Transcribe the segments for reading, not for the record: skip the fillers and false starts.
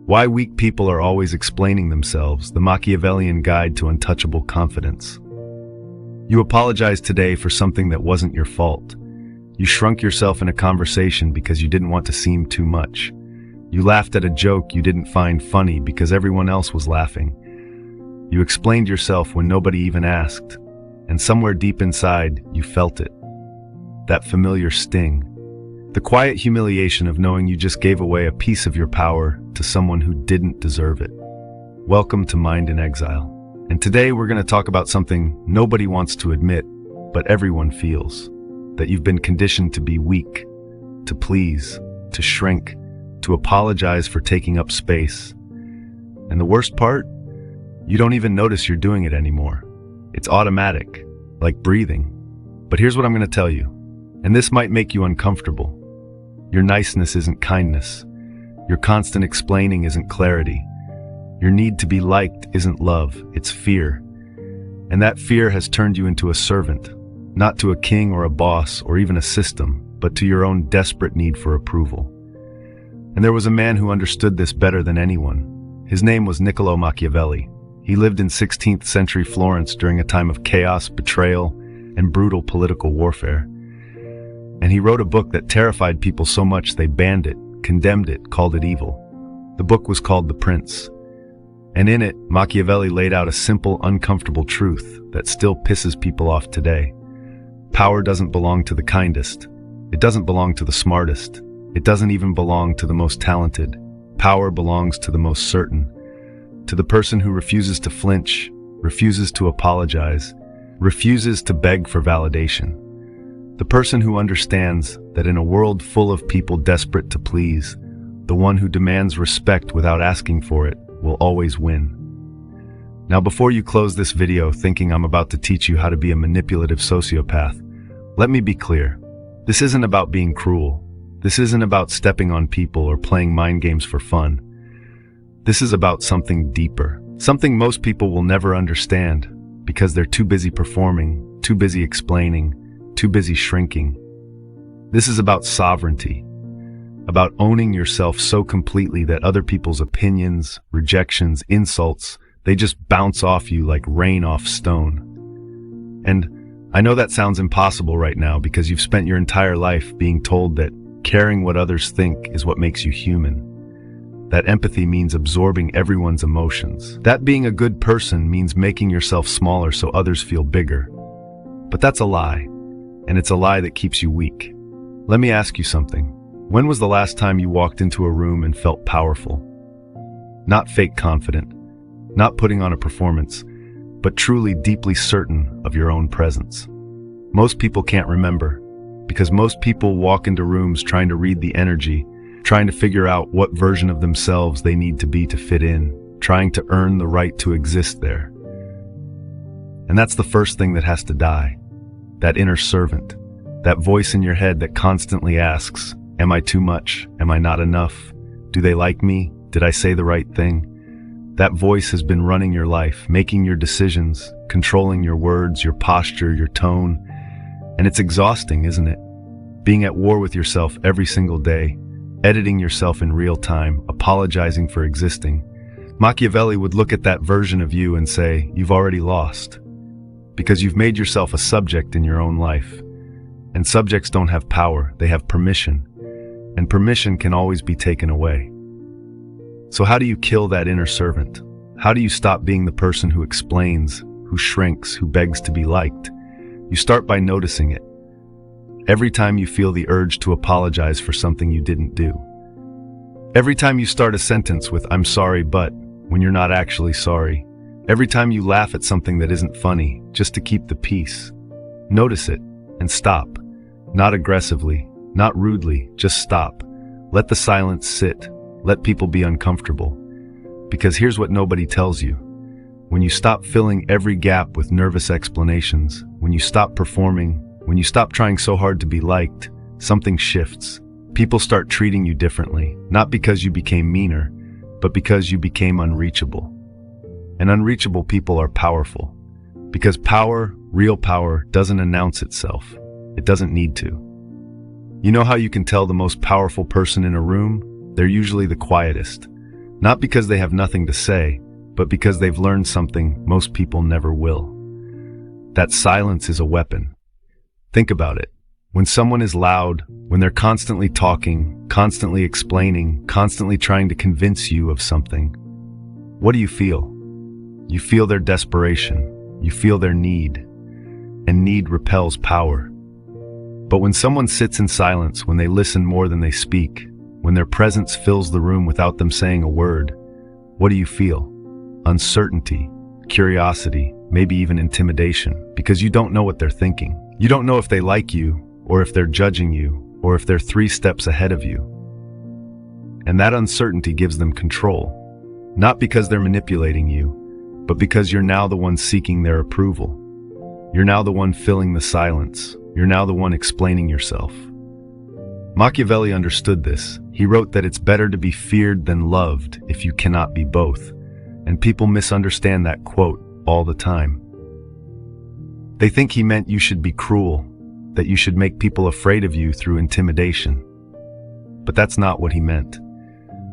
Why Weak People Are Always Explaining Themselves, the Machiavellian Guide to Untouchable Confidence. You apologized today for something that wasn't your fault. You shrunk yourself in a conversation because you didn't want to seem too much. You laughed at a joke you didn't find funny because everyone else was laughing. You explained yourself when nobody even asked, and somewhere deep inside, you felt it. That familiar sting. The quiet humiliation of knowing you just gave away a piece of your power to someone who didn't deserve it. Welcome to Mind in Exile. And today we're going to talk about something nobody wants to admit, but everyone feels. That you've been conditioned to be weak, to please, to shrink, to apologize for taking up space. And the worst part? You don't even notice you're doing it anymore. It's automatic, like breathing. But here's what I'm going to tell you, and this might make you uncomfortable. Your niceness isn't kindness. Your constant explaining isn't clarity. Your need to be liked isn't love, it's fear. And that fear has turned you into a servant, not to a king or a boss or even a system, but to your own desperate need for approval. And there was a man who understood this better than anyone. His name was Niccolo Machiavelli. He lived in 16th century Florence during a time of chaos, betrayal, and brutal political warfare. And he wrote a book that terrified people so much they banned it, condemned it, called it evil. The book was called The Prince. And in it, Machiavelli laid out a simple, uncomfortable truth that still pisses people off today. Power doesn't belong to the kindest. It doesn't belong to the smartest. It doesn't even belong to the most talented. Power belongs to the most certain. To the person who refuses to flinch, refuses to apologize, refuses to beg for validation. The person who understands that in a world full of people desperate to please, the one who demands respect without asking for it will always win. Now, before you close this video thinking I'm about to teach you how to be a manipulative sociopath, let me be clear. This isn't about being cruel. This isn't about stepping on people or playing mind games for fun. This is about something deeper, something most people will never understand because they're too busy performing, too busy explaining, too busy shrinking. This is about sovereignty, about owning yourself so completely that other people's opinions, rejections, insults, they just bounce off you like rain off stone. And I know that sounds impossible right now because you've spent your entire life being told that caring what others think is what makes you human. That empathy means absorbing everyone's emotions. That being a good person means making yourself smaller so others feel bigger. But that's a lie, and it's a lie that keeps you weak. Let me ask you something. When was the last time you walked into a room and felt powerful? Not fake confident, not putting on a performance, but truly deeply certain of your own presence. Most people can't remember, because most people walk into rooms trying to read the energy, trying to figure out what version of themselves they need to be to fit in, trying to earn the right to exist there. And that's the first thing that has to die. That inner servant, that voice in your head that constantly asks, am I too much? Am I not enough? Do they like me? Did I say the right thing? That voice has been running your life, making your decisions, controlling your words, your posture, your tone. And it's exhausting, isn't it? Being at war with yourself every single day, editing yourself in real time, apologizing for existing. Machiavelli would look at that version of you and say, you've already lost. Because you've made yourself a subject in your own life. And subjects don't have power, they have permission. And permission can always be taken away. So how do you kill that inner servant? How do you stop being the person who explains, who shrinks, who begs to be liked? You start by noticing it. Every time you feel the urge to apologize for something you didn't do. Every time you start a sentence with, I'm sorry, but, when you're not actually sorry. Every time you laugh at something that isn't funny, just to keep the peace. Notice it, and stop. Not aggressively, not rudely, just stop. Let the silence sit. Let people be uncomfortable. Because here's what nobody tells you. When you stop filling every gap with nervous explanations, when you stop performing, when you stop trying so hard to be liked, something shifts. People start treating you differently, not because you became meaner, but because you became unreachable. And unreachable people are powerful. Because power, real power, doesn't announce itself. It doesn't need to. You know how you can tell the most powerful person in a room? They're usually the quietest. Not because they have nothing to say, but because they've learned something most people never will. That silence is a weapon. Think about it. When someone is loud, when they're constantly talking, constantly explaining, constantly trying to convince you of something, what do you feel? You feel their desperation. You feel their need. And need repels power. But when someone sits in silence, when they listen more than they speak, when their presence fills the room without them saying a word, what do you feel? Uncertainty, curiosity, maybe even intimidation, because you don't know what they're thinking. You don't know if they like you, or if they're judging you, or if they're 3 steps ahead of you. And that uncertainty gives them control, not because they're manipulating you, but because you're now the one seeking their approval. You're now the one filling the silence. You're now the one explaining yourself. Machiavelli understood this. He wrote that it's better to be feared than loved if you cannot be both. And people misunderstand that quote all the time. They think he meant you should be cruel, that you should make people afraid of you through intimidation. But that's not what he meant.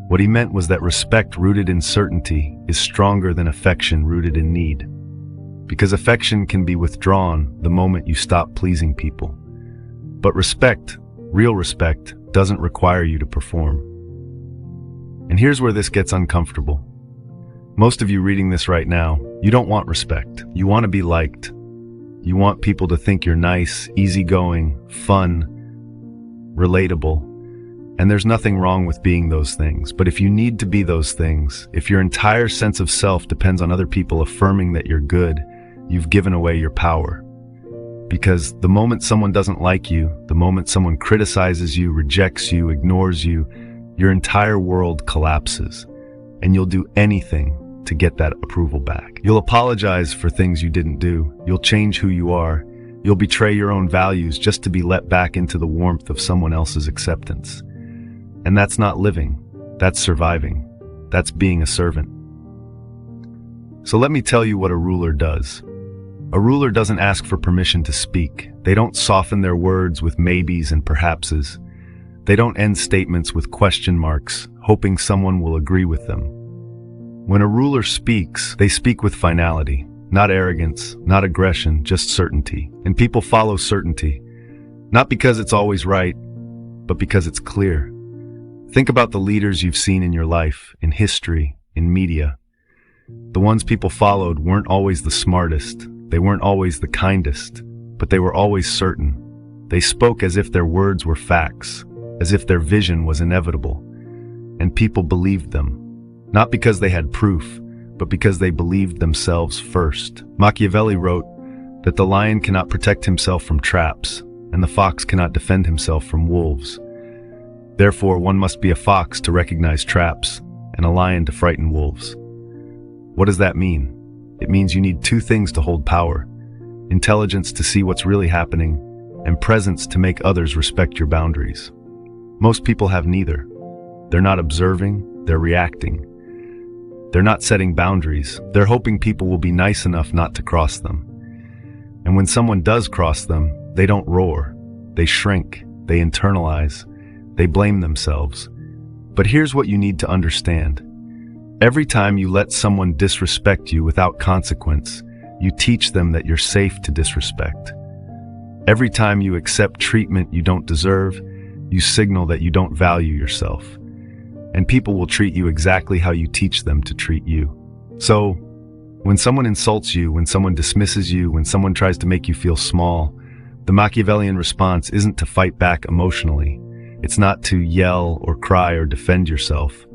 What he meant was that respect rooted in certainty is stronger than affection rooted in need. Because affection can be withdrawn the moment you stop pleasing people. But respect, real respect, doesn't require you to perform. And here's where this gets uncomfortable. Most of you reading this right now, you don't want respect. You want to be liked. You want people to think you're nice, easygoing, fun, relatable. And there's nothing wrong with being those things. But if you need to be those things, if your entire sense of self depends on other people affirming that you're good, you've given away your power. Because the moment someone doesn't like you, the moment someone criticizes you, rejects you, ignores you, your entire world collapses. And you'll do anything to get that approval back. You'll apologize for things you didn't do. You'll change who you are. You'll betray your own values just to be let back into the warmth of someone else's acceptance. And that's not living. That's surviving. That's being a servant. So let me tell you what a ruler does. A ruler doesn't ask for permission to speak. They don't soften their words with maybes and perhapses. They don't end statements with question marks, hoping someone will agree with them. When a ruler speaks, they speak with finality, not arrogance, not aggression, just certainty. And people follow certainty, not because it's always right, but because it's clear. Think about the leaders you've seen in your life, in history, in media. The ones people followed weren't always the smartest, they weren't always the kindest, but they were always certain. They spoke as if their words were facts, as if their vision was inevitable. And people believed them, not because they had proof, but because they believed themselves first. Machiavelli wrote that the lion cannot protect himself from traps, and the fox cannot defend himself from wolves. Therefore, one must be a fox to recognize traps, and a lion to frighten wolves. What does that mean? It means you need 2 things to hold power: intelligence to see what's really happening, and presence to make others respect your boundaries. Most people have neither. They're not observing, they're reacting. They're not setting boundaries, they're hoping people will be nice enough not to cross them. And when someone does cross them, they don't roar, they shrink, they internalize, they blame themselves. But here's what you need to understand. Every time you let someone disrespect you without consequence, you teach them that you're safe to disrespect. Every time you accept treatment you don't deserve, you signal that you don't value yourself. And people will treat you exactly how you teach them to treat you. So, when someone insults you, when someone dismisses you, when someone tries to make you feel small, the Machiavellian response isn't to fight back emotionally. It's not to yell or cry or defend yourself.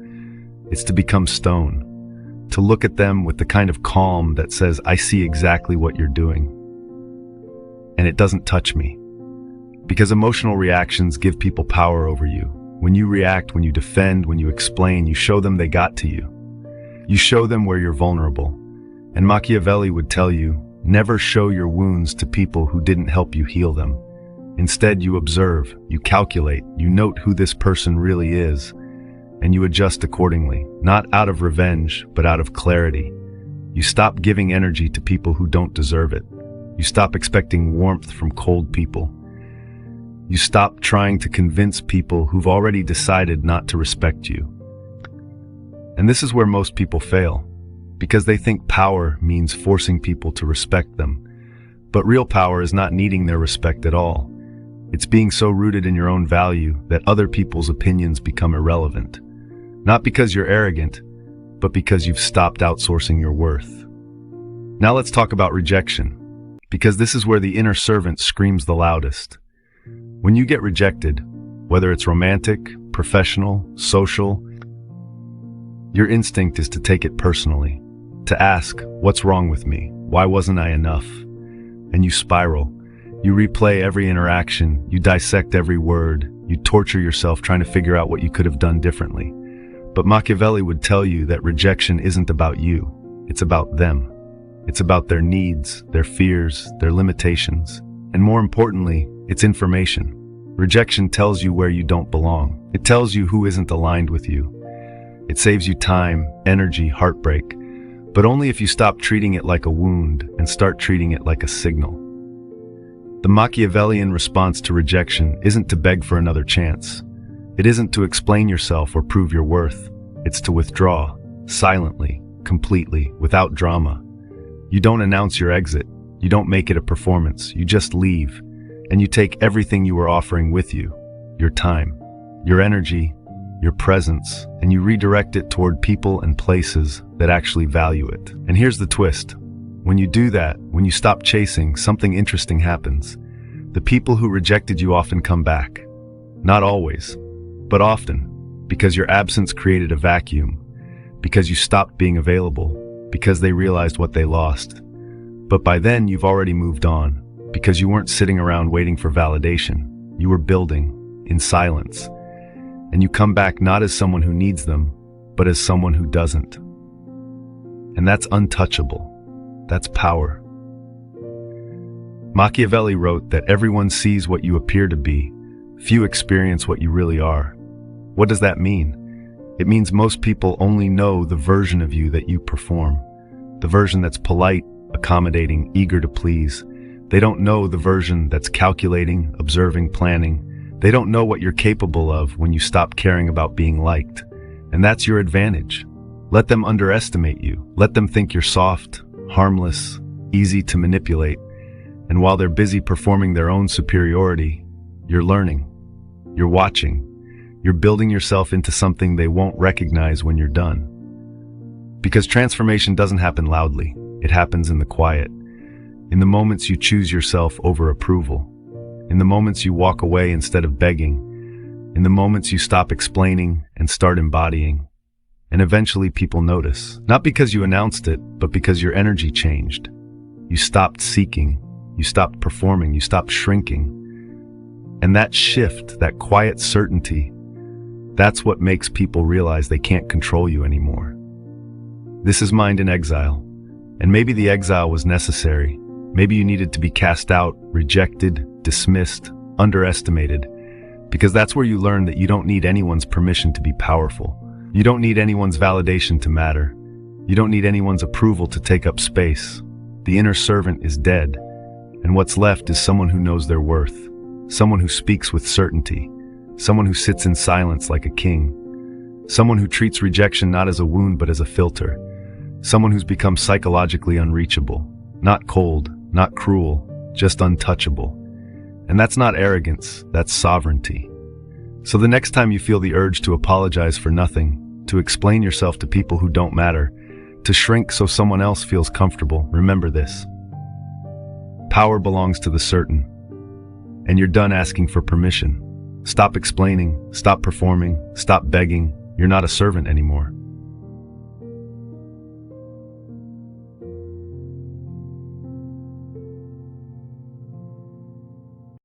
It's to become stone, to look at them with the kind of calm that says, I see exactly what you're doing. And it doesn't touch me. Because emotional reactions give people power over you. When you react, when you defend, when you explain, you show them they got to you. You show them where you're vulnerable. And Machiavelli would tell you, never show your wounds to people who didn't help you heal them. Instead, you observe, you calculate, you note who this person really is, and you adjust accordingly, not out of revenge, but out of clarity. You stop giving energy to people who don't deserve it. You stop expecting warmth from cold people. You stop trying to convince people who've already decided not to respect you. And this is where most people fail, because they think power means forcing people to respect them. But real power is not needing their respect at all. It's being so rooted in your own value that other people's opinions become irrelevant. Not because you're arrogant, but because you've stopped outsourcing your worth. Now let's talk about rejection, because this is where the inner servant screams the loudest. When you get rejected, whether it's romantic, professional, social, your instinct is to take it personally, to ask, what's wrong with me? Why wasn't I enough? And you spiral. You replay every interaction, you dissect every word, you torture yourself trying to figure out what you could have done differently. But Machiavelli would tell you that rejection isn't about you, it's about them. It's about their needs, their fears, their limitations, and more importantly, it's information. Rejection tells you where you don't belong. It tells you who isn't aligned with you. It saves you time, energy, heartbreak, but only if you stop treating it like a wound and start treating it like a signal. The Machiavellian response to rejection isn't to beg for another chance. It isn't to explain yourself or prove your worth. It's to withdraw, silently, completely, without drama. You don't announce your exit. You don't make it a performance. You just leave, and you take everything you were offering with you, your time, your energy, your presence, and you redirect it toward people and places that actually value it. And here's the twist. When you do that, when you stop chasing, something interesting happens. The people who rejected you often come back. Not always, but often, because your absence created a vacuum, because you stopped being available, because they realized what they lost. But by then, you've already moved on, because you weren't sitting around waiting for validation. You were building, in silence. And you come back not as someone who needs them, but as someone who doesn't. And that's untouchable. That's power. Machiavelli wrote that everyone sees what you appear to be, few experience what you really are. What does that mean? It means most people only know the version of you that you perform, the version that's polite, accommodating, eager to please. They don't know the version that's calculating, observing, planning. They don't know what you're capable of when you stop caring about being liked. And that's your advantage. Let them underestimate you. Let them think you're soft, harmless, easy to manipulate. And while they're busy performing their own superiority, you're learning, you're watching, you're building yourself into something they won't recognize when you're done. Because transformation doesn't happen loudly. It happens in the quiet. In the moments you choose yourself over approval. In the moments you walk away instead of begging. In the moments you stop explaining and start embodying. And eventually people notice. Not because you announced it, but because your energy changed. You stopped seeking. You stopped performing. You stopped shrinking. And that shift, that quiet certainty, that's what makes people realize they can't control you anymore. This is Mind in Exile. And maybe the exile was necessary. Maybe you needed to be cast out, rejected, dismissed, underestimated, because that's where you learn that you don't need anyone's permission to be powerful. You don't need anyone's validation to matter. You don't need anyone's approval to take up space. The inner servant is dead, and what's left is someone who knows their worth, someone who speaks with certainty, someone who sits in silence like a king, someone who treats rejection not as a wound but as a filter, someone who's become psychologically unreachable, not cold, not cruel, just untouchable. And that's not arrogance, that's sovereignty. So the next time you feel the urge to apologize for nothing, to explain yourself to people who don't matter, to shrink so someone else feels comfortable, remember this. Power belongs to the certain, and you're done asking for permission. Stop explaining, stop performing, stop begging. You're not a servant anymore.